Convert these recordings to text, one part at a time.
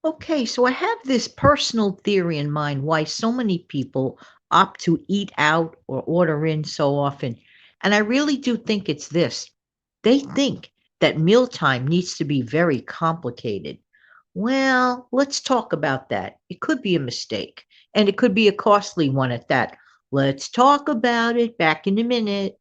Okay, so I have this personal theory in mind why so many people opt to eat out or order in so often. And I really do think it's this. They think that mealtime needs to be very complicated. Well, let's talk about that. It could be a mistake, and it could be a costly one at that. Let's talk about it back in a minute.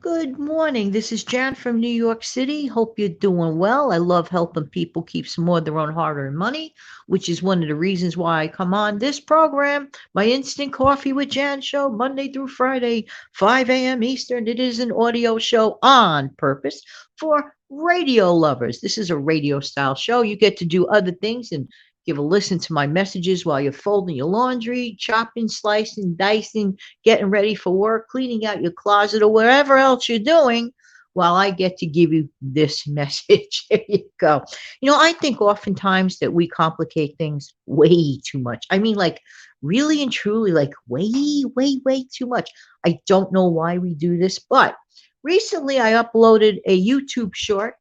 Good morning. This is Jan from New York City. Hope you're doing well. I love helping people keep some more of their own hard-earned money, which is one of the reasons why I come on this program, my Instant Coffee with Jan show, Monday through Friday, 5 a.m. Eastern. It is an audio show on purpose for radio lovers. This is a radio style show. You get to do other things and give a listen to my messages while you're folding your laundry, chopping, slicing, dicing, getting ready for work, cleaning out your closet, or wherever else you're doing, while I get to give you this message. Here you go. I think oftentimes that we complicate things way too much. I mean, like, really and truly, like, way, way, way too much. I don't know why we do this, but recently I uploaded a YouTube short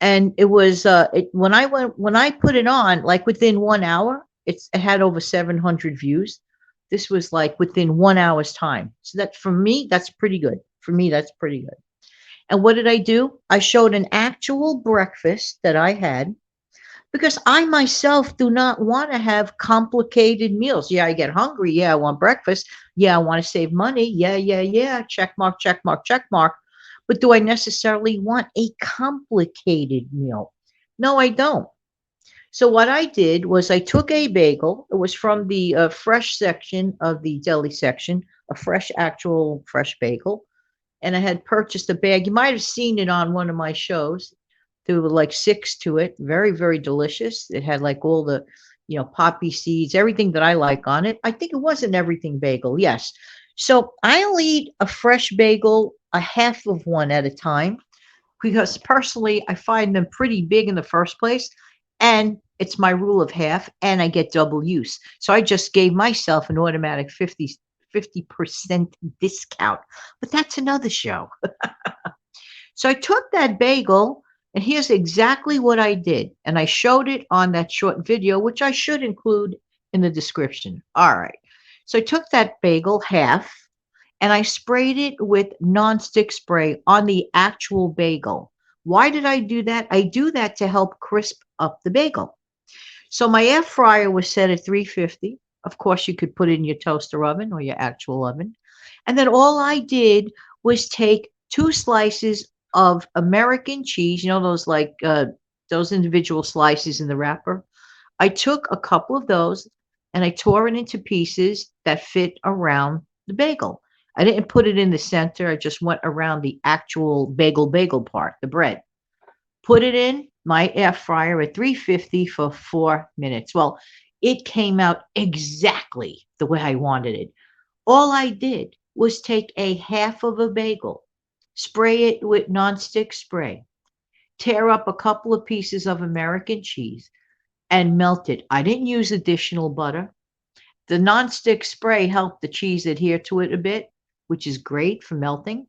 and it was when I put it on, like within 1 hour, it had over 700 views. This was like within 1 hour's time. So that for me, that's pretty good. For me, that's pretty good. And what did I do? I showed an actual breakfast that I had because I myself do not want to have complicated meals. Yeah, I get hungry. Yeah, I want breakfast. Yeah, I want to save money. Yeah, yeah, yeah. Check mark, check mark, check mark. But do I necessarily want a complicated meal? No, I don't. So what I did was I took a bagel. It was from the fresh section of the deli section, a fresh, actual fresh bagel. And I had purchased a bag. You might have seen it on one of my shows. There were like six to it. Very, very delicious. It had like all the, poppy seeds, everything that I like on it. I think it was an everything bagel. Yes. So I only eat a fresh bagel, a half of one at a time, because personally, I find them pretty big in the first place. And it's my rule of half, and I get double use. So I just gave myself an automatic 50% discount. But that's another show. So I took that bagel, and here's exactly what I did. And I showed it on that short video, which I should include in the description. All right. So I took that bagel half and I sprayed it with nonstick spray on the actual bagel. Why did I do that? I do that to help crisp up the bagel. So my air fryer was set at 350. Of course, you could put it in your toaster oven or your actual oven. And then all I did was take two slices of American cheese, those like those individual slices in the wrapper. I took a couple of those and I tore it into pieces that fit around the bagel. I didn't put it in the center. I just went around the actual bagel part, the bread. Put it in my air fryer at 350 for 4 minutes. Well, it came out exactly the way I wanted it. All I did was take a half of a bagel, spray it with nonstick spray, tear up a couple of pieces of American cheese, and melt it. I didn't use additional butter. The nonstick spray helped the cheese adhere to it a bit, which is great for melting.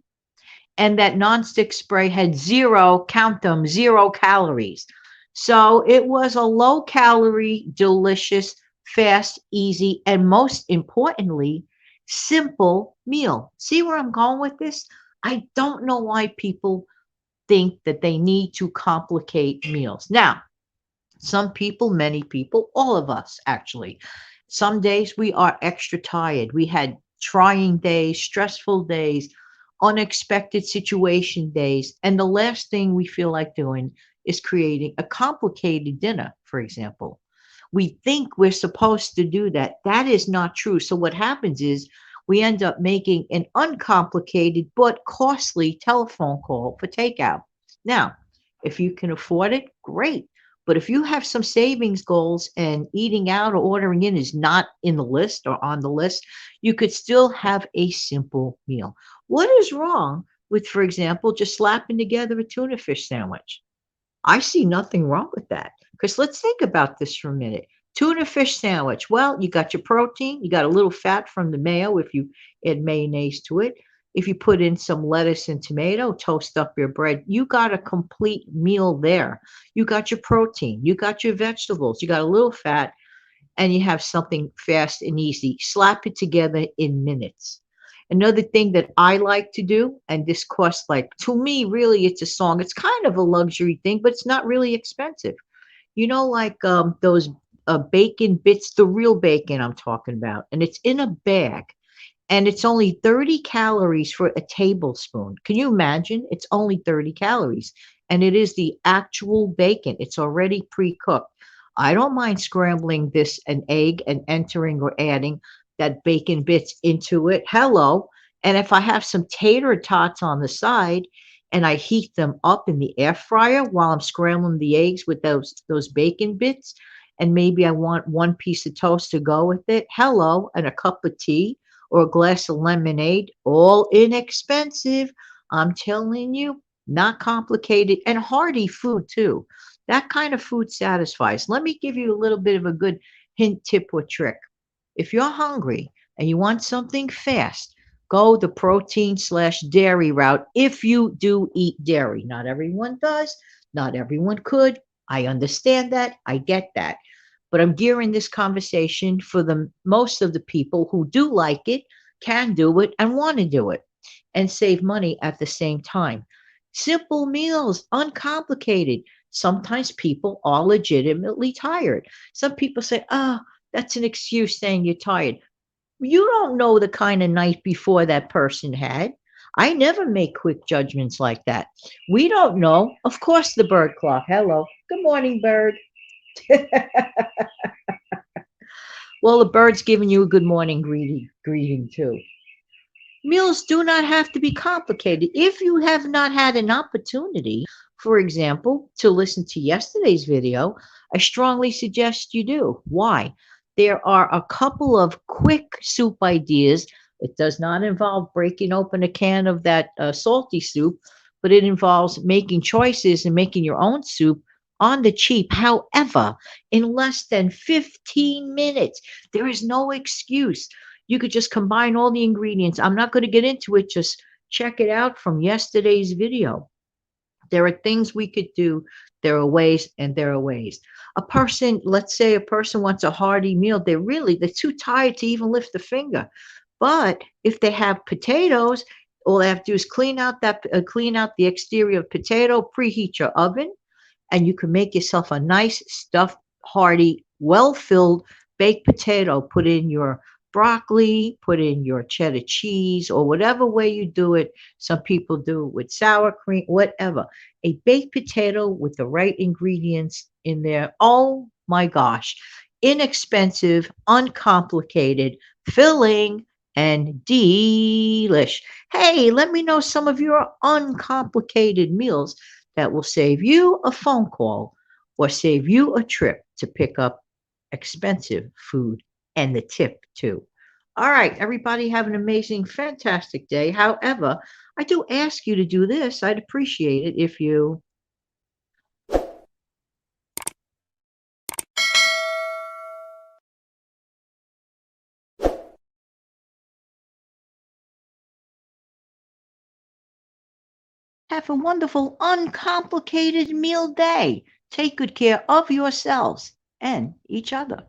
And that nonstick spray had zero, count them, 0 calories. So it was a low calorie, delicious, fast, easy, and most importantly, simple meal. See where I'm going with this? I don't know why people think that they need to complicate meals. Now, some people, many people, all of us actually, some days we are extra tired. We had trying days, stressful days, unexpected situation days. And the last thing we feel like doing is creating a complicated dinner, for example. We think we're supposed to do that. That is not true. So what happens is we end up making an uncomplicated but costly telephone call for takeout. Now, if you can afford it, great. But if you have some savings goals and eating out or ordering in is not in the list or on the list, you could still have a simple meal. What is wrong with, for example, just slapping together a tuna fish sandwich? I see nothing wrong with that. Because let's think about this for a minute. Tuna fish sandwich. Well, you got your protein, you got a little fat from the mayo if you add mayonnaise to it. If you put in some lettuce and tomato, toast up your bread, you got a complete meal there. You got your protein, you got your vegetables, you got a little fat, and you have something fast and easy. Slap it together in minutes. Another thing that I like to do, and this costs like, to me, really, it's a song. It's kind of a luxury thing, but it's not really expensive. You know, like those bacon bits, the real bacon I'm talking about, and it's in a bag, and it's only 30 calories for a tablespoon. Can you imagine? It's only 30 calories, and it is the actual bacon. It's already pre-cooked. I don't mind scrambling this an egg and entering or adding that bacon bits into it. Hello. And if I have some tater tots on the side and I heat them up in the air fryer while I'm scrambling the eggs with those bacon bits, and maybe I want one piece of toast to go with it. Hello, and a cup of tea or a glass of lemonade, all inexpensive. I'm telling you, not complicated and hearty food too. That kind of food satisfies. Let me give you a little bit of a good hint, tip, or trick. If you're hungry and you want something fast, go the protein slash dairy route if you do eat dairy. Not everyone does, not everyone could. I understand that. I get that. But I'm gearing this conversation for the most of the people who do like it, can do it, and want to do it and save money at the same time. Simple meals, uncomplicated. Sometimes people are legitimately tired. Some people say, oh, that's an excuse saying you're tired. You don't know the kind of night before that person had. I never make quick judgments like that. We don't know. Of course, the bird clock. Hello. Good morning, bird. Well, the bird's giving you a good morning greeting too. Meals do not have to be complicated. If you have not had an opportunity, for example, to listen to yesterday's video, I strongly suggest you do. Why? There are a couple of quick soup ideas. It does not involve breaking open a can of that salty soup, but it involves making choices and making your own soup on the cheap. However, in less than 15 minutes, there is no excuse. You could just combine all the ingredients. I'm not going to get into it. Just check it out from yesterday's video. There are things we could do. There are ways and there are ways. A person, let's say a person wants a hearty meal. They're too tired to even lift a finger. But if they have potatoes, all they have to do is clean out the exterior of potato, preheat your oven, and you can make yourself a nice stuffed, hearty, well-filled baked potato. Put in your broccoli, put in your cheddar cheese, or whatever way you do it. Some people do it with sour cream, whatever. A baked potato with the right ingredients in there. Oh my gosh. Inexpensive, uncomplicated, filling, and delish. Hey, let me know some of your uncomplicated meals that will save you a phone call or save you a trip to pick up expensive food and the tip too. All right, everybody have an amazing, fantastic day. However, I do ask you to do this. I'd appreciate it if you have a wonderful, uncomplicated meal day. Take good care of yourselves and each other.